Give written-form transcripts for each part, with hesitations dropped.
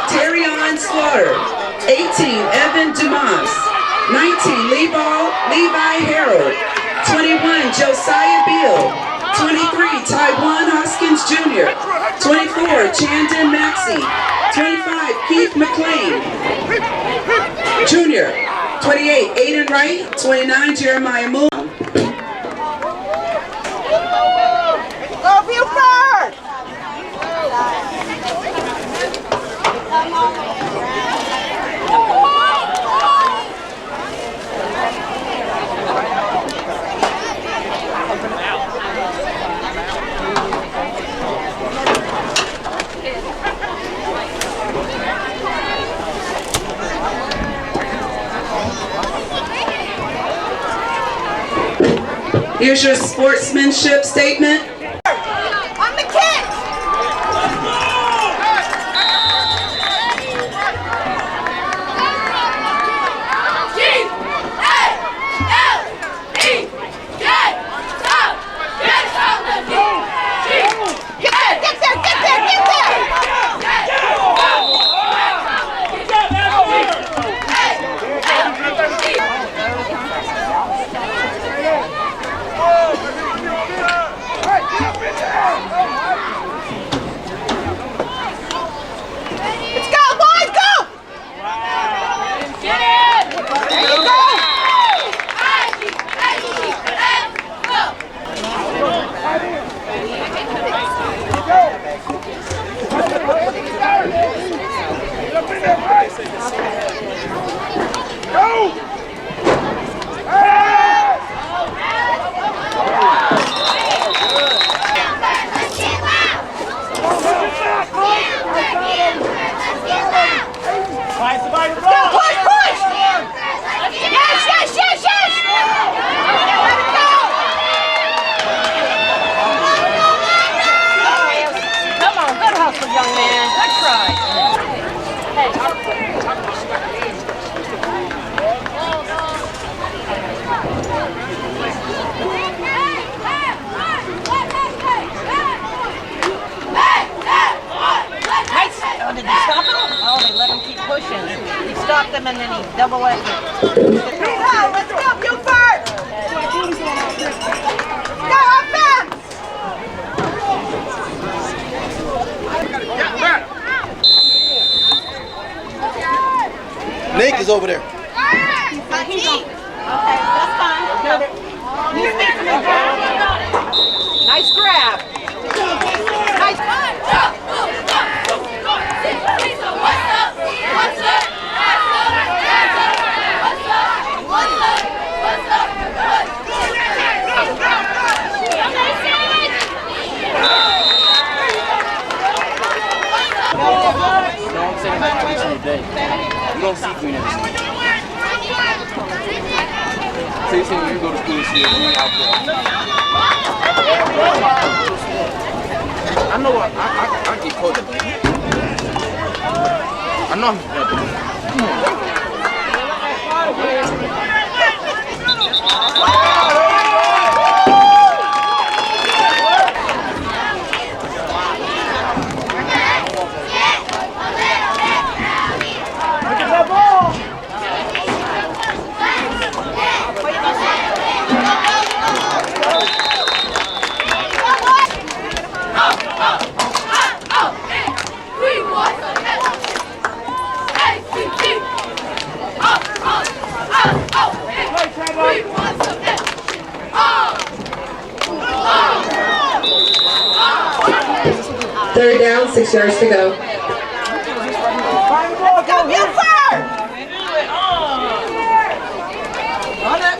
Terrion Slaughter. 18, Evan Dumas. 19, Levi Harold. 21, Josiah Beal. 23, Taiwan Hoskins Jr. 24, Chandon Maxey. 25, Keith McLean Jr. 28, Aiden Wright. 29, Jeremiah Moon. Go Buford! Here's your sportsmanship statement. On the kick! Them and then he double-legged it. Let's go, Buford! Go, offense! Nick is over there. Okay, that's fine. Nice grab. Nice. You don't see green every single day. So you say when you go to school, you see a green out there. I know I get caught up. I know I'm Third down, 6 yards to go. Go Buford! On it.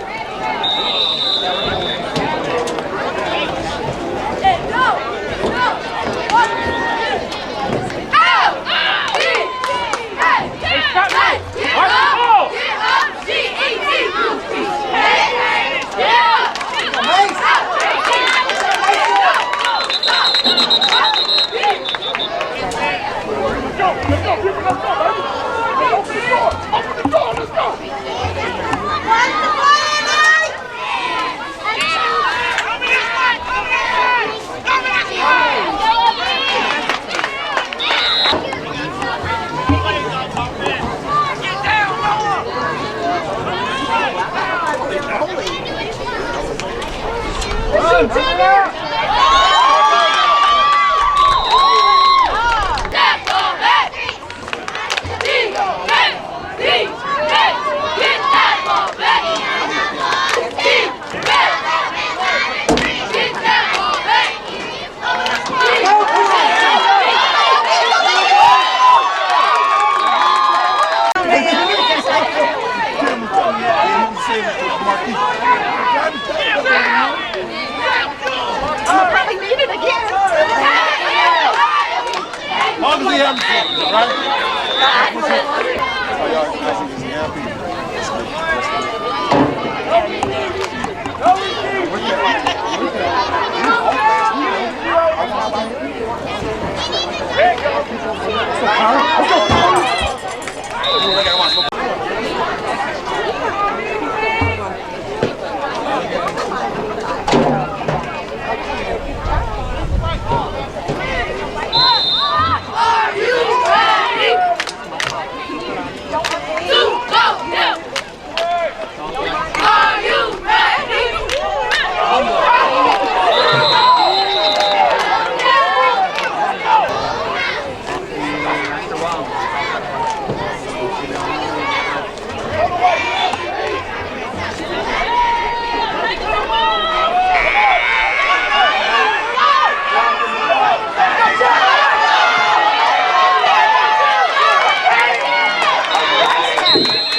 we have fun, right?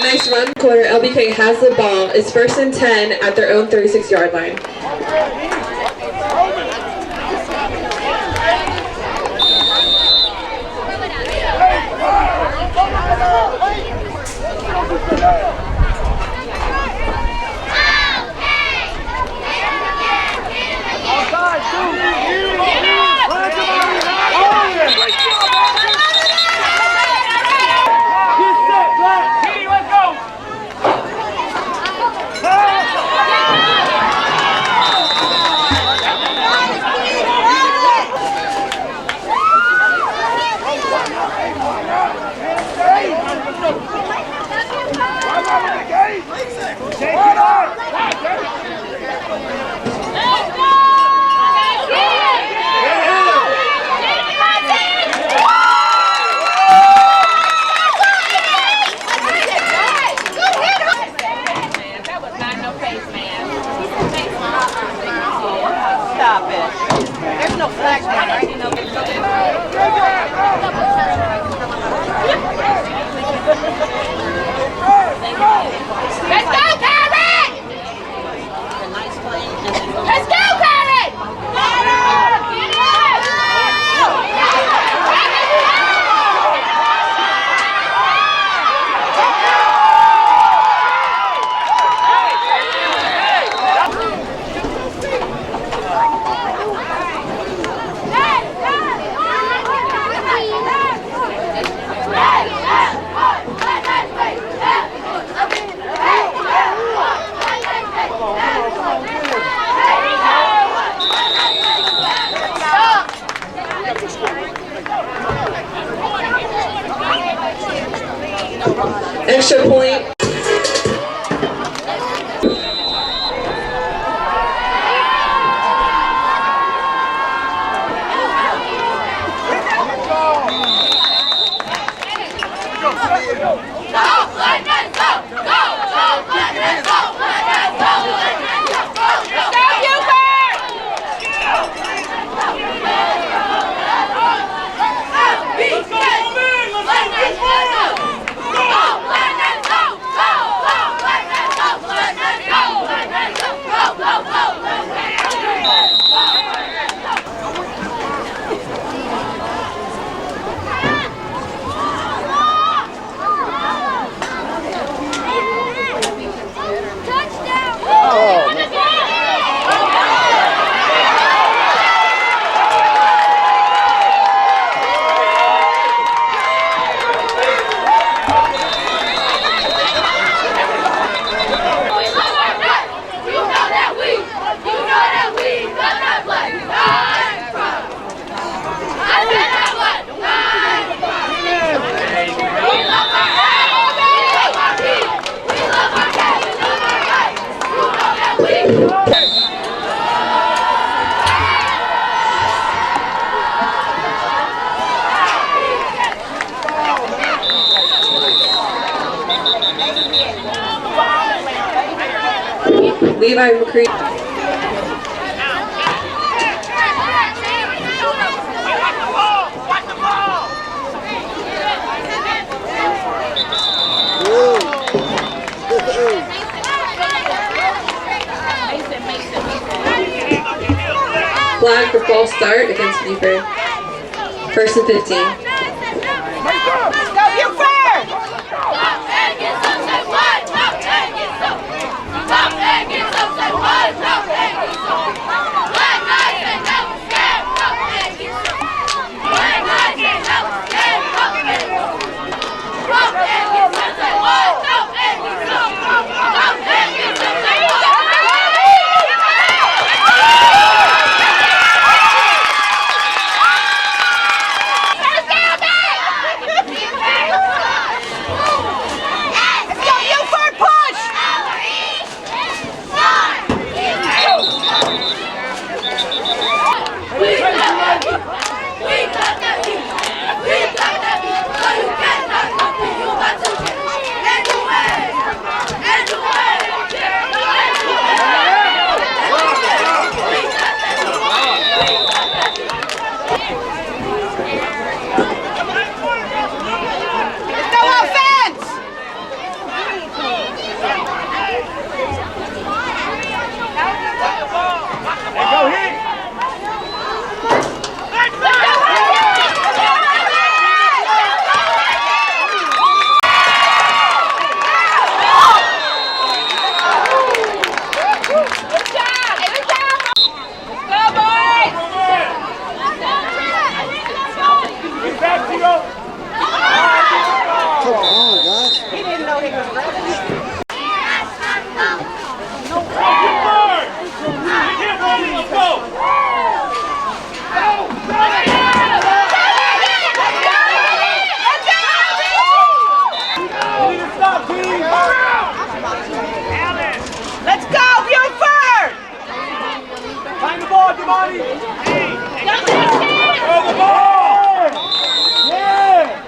Nice run, quarter. LBK has the ball. It's 1st and 10 at their own 36-yard line. Stop it. There's no flag down, right? You know, there's no Let's go, Karen! Let's go, Karen! Extra point. Levi McCree. Flag for false start against Buford. 1st and 15. Go Buford! Let's go, Buford! Find the ball, Devani! Throw the ball! Yeah!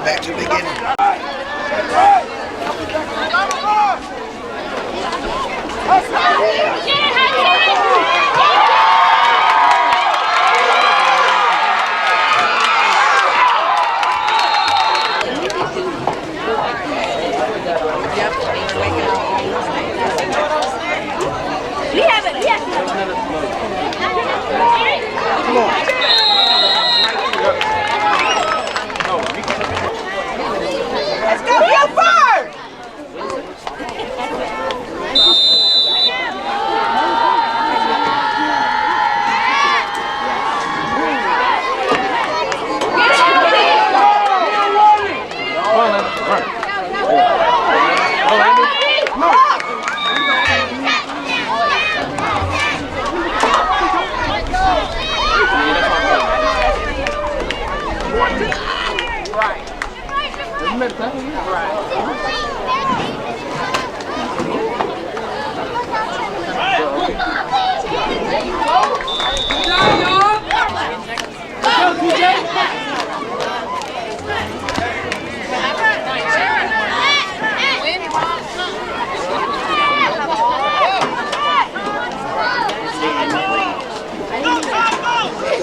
Back to the beginning. We have it, yes. Come on. Let's go, Buford!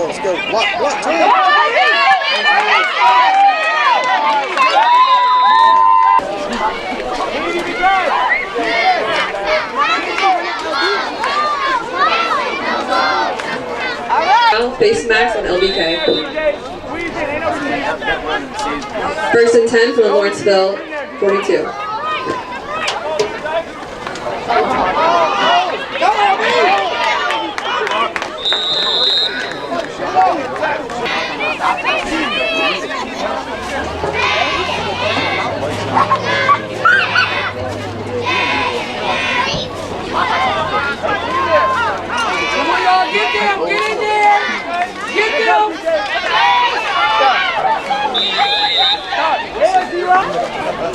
Let's go. What? Face mask on LBK. First and 10 for Lawrenceville, 42.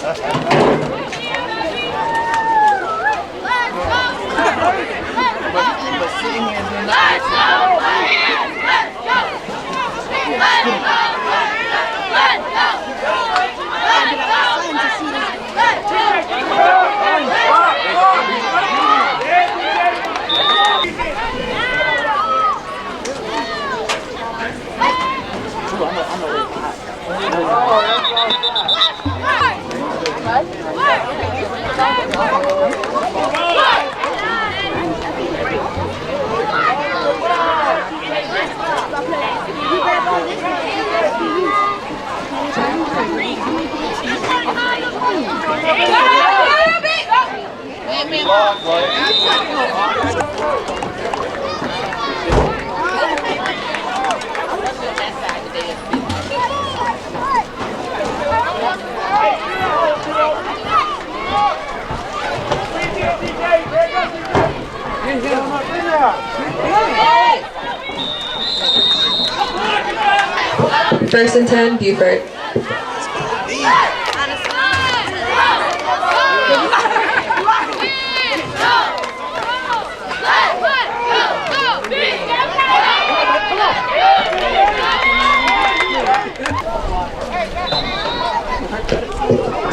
But sitting here and doing that. First and 10, Buford.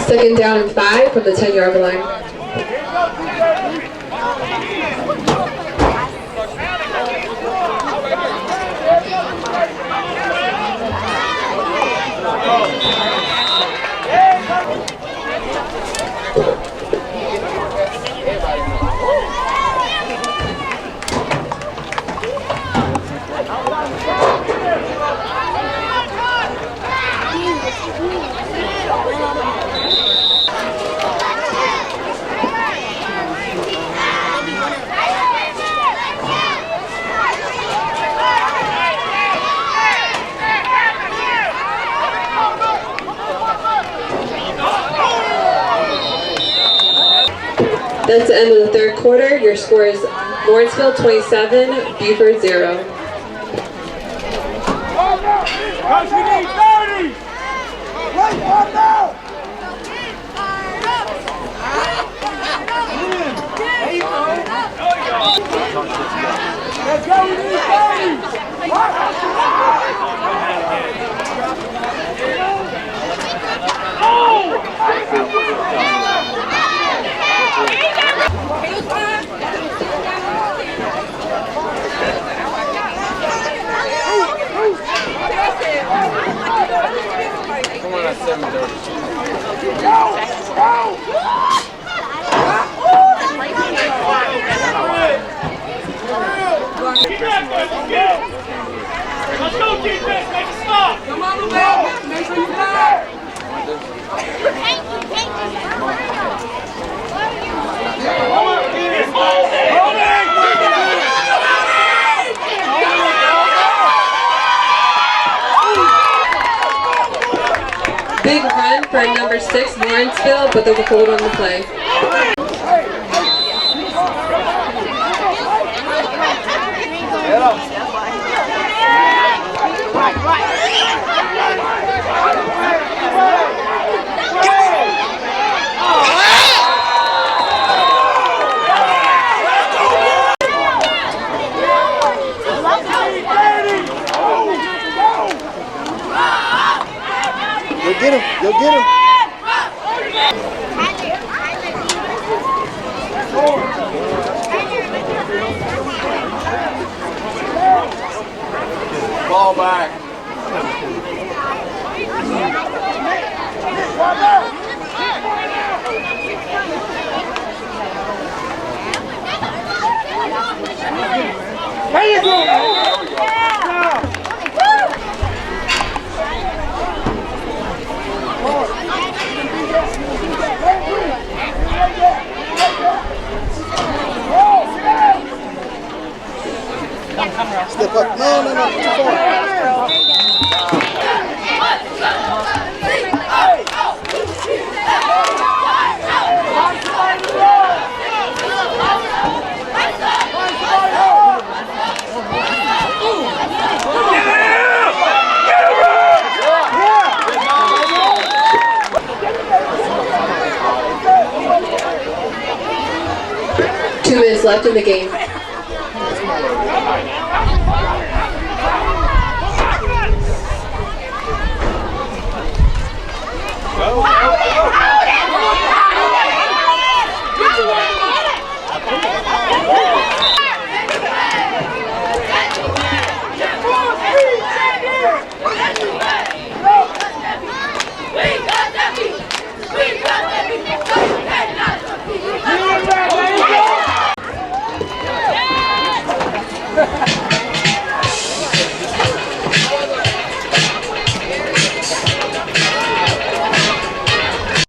Second down and 5 from the 10-yard line. That's the end of the third quarter. Your score is Lawrenceville 27, Buford 0. Coach, we need 30! Wait, come now! There you go. Let's go, we need 7:30. Let's go, defense, make a stop! Come on, Lou, make sure you fire! Big run for number 6, Lawrenceville, but they will hold on the play. Go get him. Go get him. Ball back. There you go. Step up. No. Too far. 2 minutes left in the game.